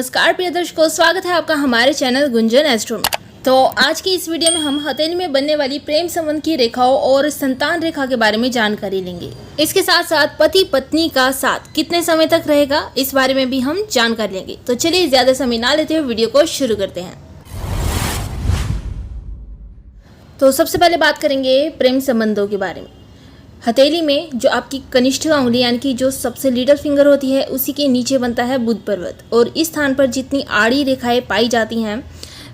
नमस्कार प्रिय दर्शकों, स्वागत है आपका हमारे चैनल गुंजन एस्ट्रो में। तो आज की इस वीडियो में हम हथेली में बनने वाली प्रेम संबंध की रेखाओं और संतान रेखा के बारे में जानकारी लेंगे। इसके साथ साथ पति पत्नी का साथ कितने समय तक रहेगा, इस बारे में भी हम जानकारी लेंगे। तो चलिए ज्यादा समय ना लेते हुए वीडियो को शुरू करते हैं। तो सबसे पहले बात करेंगे प्रेम संबंधों के बारे में। हथेली में जो आपकी कनिष्ठ उंगली यानी कि जो सबसे लिटिल फिंगर होती है, उसी के नीचे बनता है बुध पर्वत, और इस स्थान पर जितनी आड़ी रेखाएं पाई जाती हैं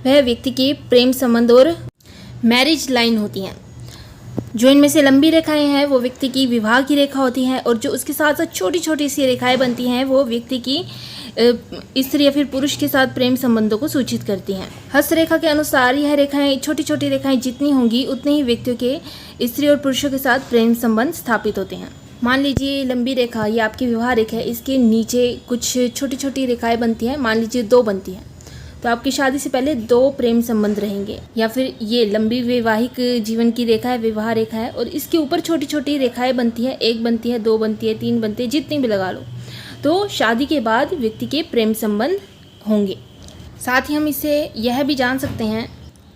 वह व्यक्ति के प्रेम संबंध और मैरिज लाइन होती हैं। जो इनमें से लंबी रेखाएं हैं वो व्यक्ति की विवाह की रेखा होती हैं, और जो उसके साथ साथ छोटी छोटी सी रेखाएं बनती हैं वो व्यक्ति की स्त्री या फिर पुरुष के साथ प्रेम संबंधों को सूचित करती हैं। हस्तरेखा के अनुसार यह रेखाएं, छोटी छोटी रेखाएं जितनी होंगी उतने ही व्यक्तियों के स्त्री और पुरुषों के साथ प्रेम संबंध स्थापित होते हैं। मान लीजिए लंबी रेखा, ये आपकी विवाह रेखा है, इसके नीचे कुछ छोटी छोटी रेखाएं बनती हैं, मान लीजिए 2 बनती हैं, तो आपकी शादी से पहले 2 प्रेम संबंध रहेंगे। या फिर ये लंबी वैवाहिक जीवन की रेखा है, विवाह रेखा है, और इसके ऊपर छोटी छोटी रेखाएं बनती है, 1 बनती है, 2 बनती है, 3 बनती है, जितनी भी लगा लो। तो शादी के बाद व्यक्ति के प्रेम संबंध होंगे। साथ ही हम इससे यह भी जान सकते हैं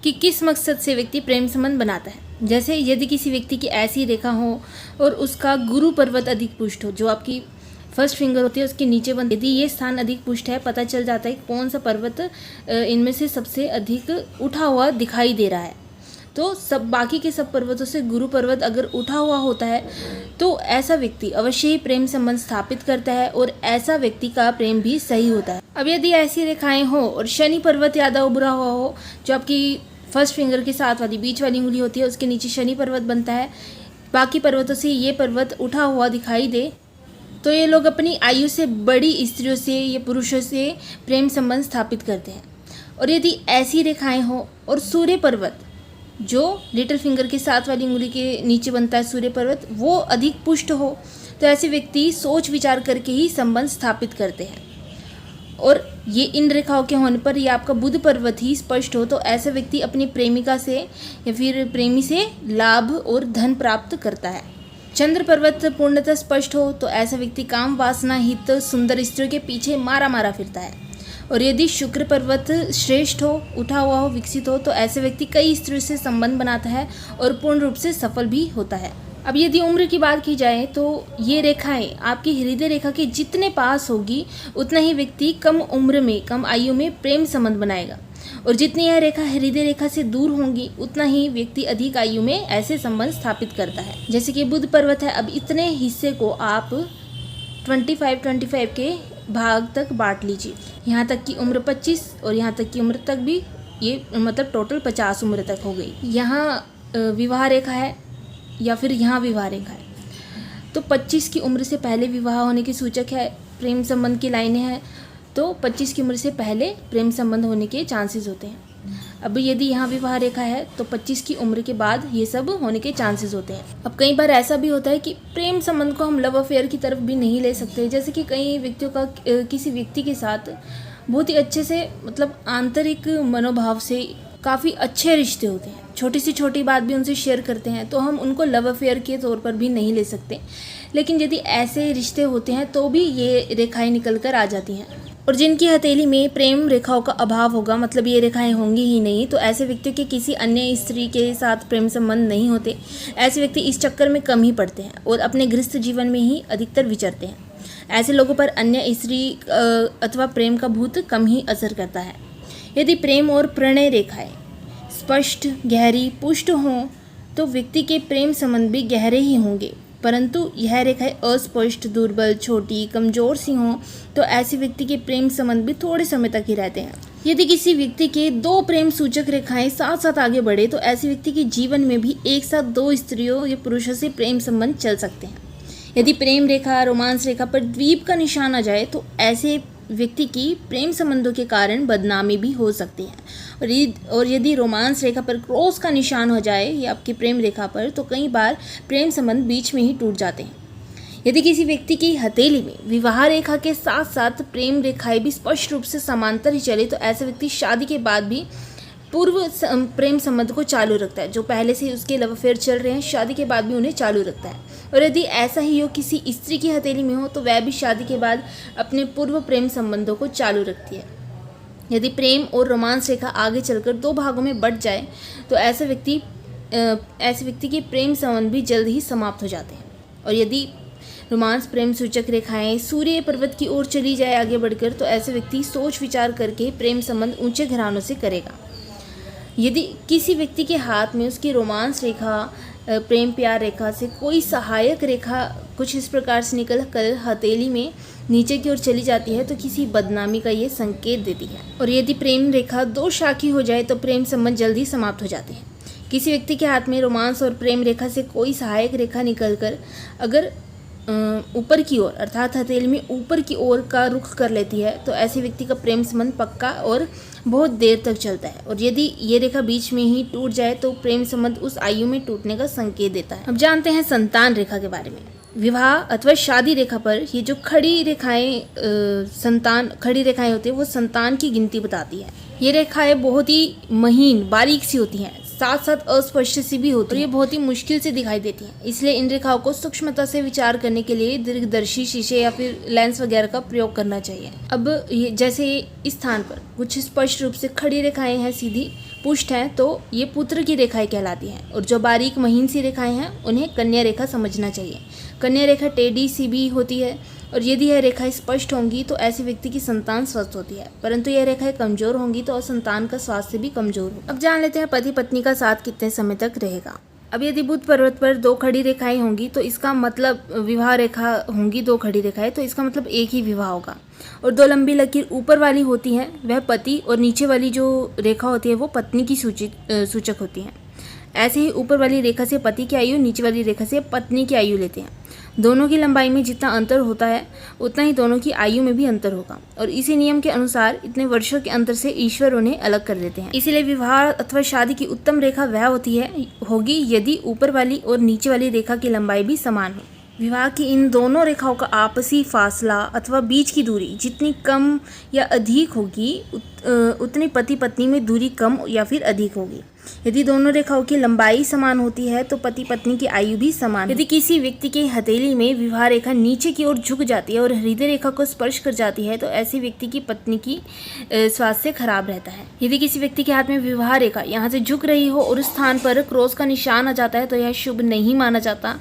कि किस मकसद से व्यक्ति प्रेम संबंध बनाता है। जैसे यदि किसी व्यक्ति की ऐसी रेखा हो और उसका गुरु पर्वत अधिक पुष्ट हो, जो आपकी फर्स्ट फिंगर होती है उसके नीचे बनती है, यदि ये स्थान अधिक पुष्ट है, पता चल जाता है कौन सा पर्वत इनमें से सबसे अधिक उठा हुआ दिखाई दे रहा है। तो सब बाकी के सब पर्वतों से गुरु पर्वत अगर उठा हुआ होता है तो ऐसा व्यक्ति अवश्य ही प्रेम संबंध स्थापित करता है, और ऐसा व्यक्ति का प्रेम भी सही होता है। अब यदि ऐसी रेखाएं हो और शनि पर्वत ज़्यादा उभरा हुआ हो, जो आपकी फर्स्ट फिंगर के साथ वाली बीच वाली उंगली होती है उसके नीचे शनि पर्वत बनता है, बाकी पर्वतों से ये पर्वत उठा हुआ दिखाई दे, तो ये लोग अपनी आयु से बड़ी स्त्रियों से या पुरुषों से प्रेम संबंध स्थापित करते हैं। और यदि ऐसी रेखाएं हो और सूर्य पर्वत, जो लिटिल फिंगर के साथ वाली उंगली के नीचे बनता है सूर्य पर्वत, वो अधिक पुष्ट हो, तो ऐसे व्यक्ति सोच विचार करके ही संबंध स्थापित करते हैं। और ये इन रेखाओं के होने पर यह आपका बुध पर्वत ही स्पष्ट हो, तो ऐसा व्यक्ति अपनी प्रेमिका से या फिर प्रेमी से लाभ और धन प्राप्त करता है। चंद्र पर्वत पूर्णतः स्पष्ट हो तो ऐसा व्यक्ति काम वासना हित सुंदर स्त्रियों के पीछे मारा मारा फिरता है। और यदि शुक्र पर्वत श्रेष्ठ हो, उठा हुआ हो, विकसित हो, तो ऐसे व्यक्ति कई स्त्रियों से संबंध बनाता है और पूर्ण रूप से सफल भी होता है। अब यदि उम्र की बात की जाए तो ये रेखाएं आपकी हृदय रेखा के जितने पास होगी उतना ही व्यक्ति कम उम्र में, कम आयु में प्रेम संबंध बनाएगा, और जितनी यह रेखा हृदय रेखा से दूर होंगी उतना ही व्यक्ति अधिक आयु में ऐसे संबंध स्थापित करता है। जैसे कि बुध पर्वत है, अब इतने हिस्से को आप 25 के भाग तक बांट लीजिए। यहाँ तक की उम्र 25 और यहाँ तक की उम्र तक भी, ये मतलब टोटल 50 उम्र तक हो गई। यहाँ विवाह रेखा है या फिर यहाँ विवाह रेखा है, तो 25 की उम्र से पहले विवाह होने की सूचक है, प्रेम संबंध की लाइनें हैं, तो 25 की उम्र से पहले प्रेम संबंध होने के चांसेस होते हैं। अब यदि यहाँ विवाह रेखा है तो 25 की उम्र के बाद ये सब होने के चांसेस होते हैं। अब कई बार ऐसा भी होता है कि प्रेम संबंध को हम लव अफेयर की तरफ भी नहीं ले सकते। जैसे कि कई व्यक्तियों का किसी व्यक्ति के साथ बहुत ही अच्छे से, मतलब आंतरिक मनोभाव से काफ़ी अच्छे रिश्ते होते हैं, छोटी सी छोटी बात भी उनसे शेयर करते हैं, तो हम उनको लव अफेयर के तौर पर भी नहीं ले सकते। लेकिन यदि ऐसे रिश्ते होते हैं तो भी ये रेखाएँ निकल कर आ जाती हैं। और जिनकी हथेली में प्रेम रेखाओं का अभाव होगा, मतलब ये रेखाएं होंगी ही नहीं, तो ऐसे व्यक्तियों के किसी अन्य स्त्री के साथ प्रेम संबंध नहीं होते। ऐसे व्यक्ति इस चक्कर में कम ही पड़ते हैं और अपने गृहस्थ जीवन में ही अधिकतर विचरते हैं। ऐसे लोगों पर अन्य स्त्री अथवा प्रेम का भूत कम ही असर करता है। यदि प्रेम और प्रणय रेखाएं स्पष्ट, गहरी, पुष्ट हों तो व्यक्ति के प्रेम संबंध भी गहरे ही होंगे, परंतु यह रेखाएं अस्पष्ट, दुर्बल, छोटी, कमजोर सी हों तो ऐसे व्यक्ति के प्रेम संबंध भी थोड़े समय तक ही रहते हैं। यदि किसी व्यक्ति के 2 प्रेम सूचक रेखाएं साथ साथ आगे बढ़े तो ऐसे व्यक्ति के जीवन में भी एक साथ 2 स्त्रियों या पुरुषों से प्रेम संबंध चल सकते हैं। यदि प्रेम रेखा, रोमांस रेखा पर द्वीप का निशान आ जाए तो ऐसे व्यक्ति की प्रेम संबंधों के कारण बदनामी भी हो सकती है। और यदि रोमांस रेखा पर क्रॉस का निशान हो जाए या आपकी प्रेम रेखा पर, तो कई बार प्रेम संबंध बीच में ही टूट जाते हैं। यदि किसी व्यक्ति की हथेली में विवाह रेखा के साथ साथ प्रेम रेखाएं भी स्पष्ट रूप से समांतर ही चले तो ऐसा व्यक्ति शादी के बाद भी पूर्व प्रेम संबंध को चालू रखता है। जो पहले से उसके लव अफेयर चल रहे हैं, शादी के बाद भी उन्हें चालू रखता है। और यदि ऐसा ही हो किसी स्त्री की हथेली में हो तो वह भी शादी के बाद अपने पूर्व प्रेम संबंधों को चालू रखती है। यदि प्रेम और रोमांस रेखा आगे चलकर 2 भागों में बंट जाए तो ऐसे व्यक्ति के प्रेम संबंध भी जल्द ही समाप्त हो जाते हैं। और यदि रोमांस प्रेम सूचक रेखाएं सूर्य पर्वत की ओर चली जाए आगे बढ़कर, तो ऐसे व्यक्ति सोच विचार करके प्रेम संबंध ऊंचे घरानों से करेगा। यदि किसी व्यक्ति के हाथ में उसकी रोमांस रेखा प्रेम प्यार रेखा से कोई सहायक रेखा कुछ इस प्रकार से निकल कर हथेली में नीचे की ओर चली जाती है तो किसी बदनामी का ये संकेत देती है। और यदि प्रेम रेखा 2 शाखी हो जाए तो प्रेम संबंध जल्दी समाप्त हो जाते हैं। किसी व्यक्ति के हाथ में रोमांस और प्रेम रेखा से कोई सहायक रेखा निकलकर अगर ऊपर की ओर अर्थात हथेली में ऊपर की ओर का रुख कर लेती है तो ऐसे व्यक्ति का प्रेम संबंध पक्का और बहुत देर तक चलता है। और यदि ये रेखा बीच में ही टूट जाए तो प्रेम संबंध उस आयु में टूटने का संकेत देता है। अब जानते हैं संतान रेखा के बारे में। विवाह अथवा शादी रेखा पर ये जो खड़ी रेखाएं होती है वो संतान की गिनती बताती है। ये रेखाएं बहुत ही महीन बारीक सी होती हैं, साथ साथ अस्पष्ट सी भी होती है, ये बहुत ही मुश्किल से दिखाई देती हैं। इसलिए इन रेखाओं को सूक्ष्मता से विचार करने के लिए दीर्घदर्शी शीशे या फिर लेंस वगैरह का प्रयोग करना चाहिए। अब ये जैसे इस स्थान पर कुछ स्पष्ट रूप से खड़ी रेखाएं हैं, सीधी पुष्ट हैं, तो ये पुत्र की रेखाएं कहलाती हैं। और जो बारीक महीन सी रेखाएं हैं उन्हें कन्या रेखा समझना चाहिए। कन्या रेखा टेढ़ी सी भी होती है और यदि यह रेखाएं स्पष्ट होंगी तो ऐसे व्यक्ति की संतान स्वस्थ होती है, परंतु यह रेखाएं कमजोर होंगी तो संतान का स्वास्थ्य भी कमजोर होगा। अब जान लेते हैं पति पत्नी का साथ कितने समय तक रहेगा। अब यदि बुध पर्वत पर 2 खड़ी रेखाएं होंगी तो इसका मतलब विवाह रेखा होंगी 2 खड़ी रेखाएं, तो इसका मतलब एक ही विवाह होगा। और 2 लंबी लकीर ऊपर वाली होती हैं वह पति और नीचे वाली जो रेखा होती है वो पत्नी की सूचक होती है। ऐसे ही ऊपर वाली रेखा से पति की आयु, नीचे वाली रेखा से पत्नी की आयु लेते हैं। दोनों की लंबाई में जितना अंतर होता है उतना ही दोनों की आयु में भी अंतर होगा और इसी नियम के अनुसार इतने वर्षों के अंतर से ईश्वर उन्हें अलग कर देते हैं। इसीलिए विवाह अथवा शादी की उत्तम रेखा वह होगी यदि ऊपर वाली और नीचे वाली रेखा की लंबाई भी समान हो। विवाह की इन दोनों रेखाओं का आपसी फासला अथवा बीच की दूरी जितनी कम या अधिक होगी उतनी पति पत्नी में दूरी कम या फिर अधिक होगी। यदि दोनों रेखाओं की लंबाई समान होती है तो पति पत्नी की आयु भी समान। यदि किसी व्यक्ति के हथेली में विवाह रेखा नीचे की ओर झुक जाती है और हृदय रेखा को स्पर्श कर जाती है तो ऐसे व्यक्ति की पत्नी की स्वास्थ्य खराब रहता है। यदि किसी व्यक्ति के हाथ में विवाह रेखा यहाँ से झुक रही हो और उस स्थान पर क्रॉस का निशान आ जाता है तो यह शुभ नहीं माना जाता।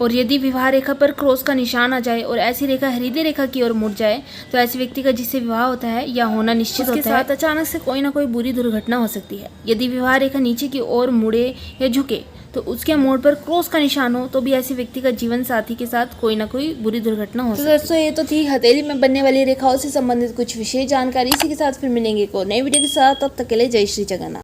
और यदि विवाह रेखा पर क्रॉस का निशान आ जाए और ऐसी रेखा हृदय रेखा की ओर मुड़ जाए तो ऐसे व्यक्ति का जिससे विवाह होता है या होना निश्चित होता है, उसके साथ अचानक से कोई ना कोई बुरी दुर्घटना हो सकती है। यदि विवाह रेखा नीचे की ओर मुड़े या झुके तो उसके मोड़ पर क्रॉस का निशान हो तो भी ऐसे व्यक्ति का जीवन साथी के साथ कोई ना कोई बुरी दुर्घटना हो सकती है। दोस्तों ये तो थी हथेली में बनने वाली रेखाओं से संबंधित कुछ विशेष जानकारी। इसी के साथ फिर मिलेंगे एक और नई वीडियो के साथ। तब तक के लिए जय श्री जगन्नाथ।